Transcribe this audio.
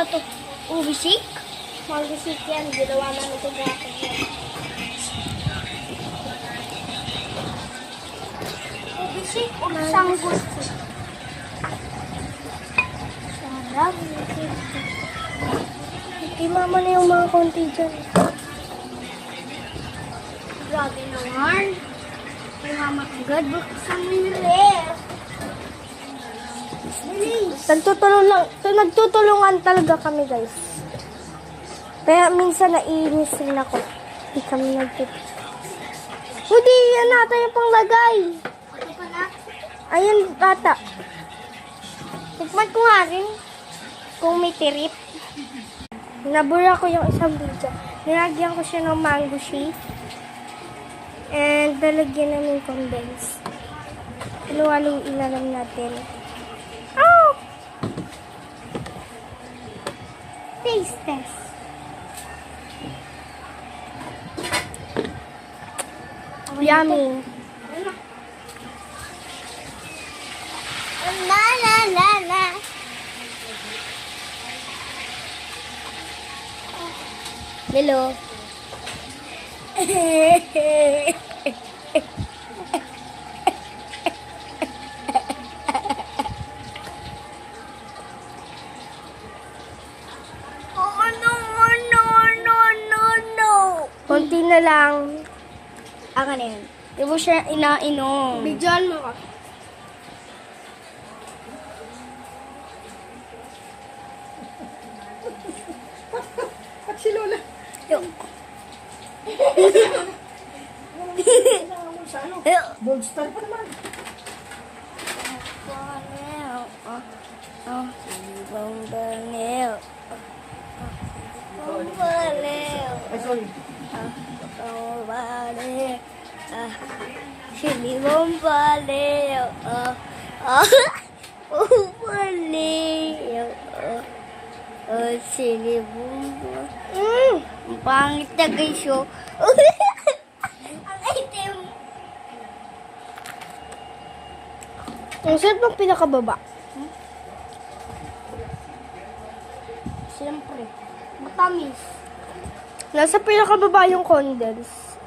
ba to? Ubi shake? Mango shake yan. Ginawa namin ito gratis yan. Ubi shake o sanggol shake? Sarap. Kay mama na yung mga konti dyan. Grabe naman. Kay mama agad. Buksan mo yung ref. Nagtutulungan talaga kami, guys. Kaya minsan naiinis rin ako. Hindi kami nagtutulungan. Hindi, yan nata yung panglagay. Ito pala? Ayan, bata. Tikman ko nga rin kung may tirip. Nabura ko yung isang video. Nilagyan ko siya ng mango shake. And nalagyan namin condense. Haluhaluin na lang natin. Oh! Taste test. Yummy. La la la la. Hello. Konti na lang. Aka na yun. Di mo siya inainom. Bidyan mo ka. At si Lola. Yo. Gold star pa naman. Ay, sorry. Sinibong baliw. Sinibong baliw. Ang pangit na guys yun. Ang itim. Ang sarap ng pinakababa. Siyempre. Matamis. Nasa pinakababa yung condense.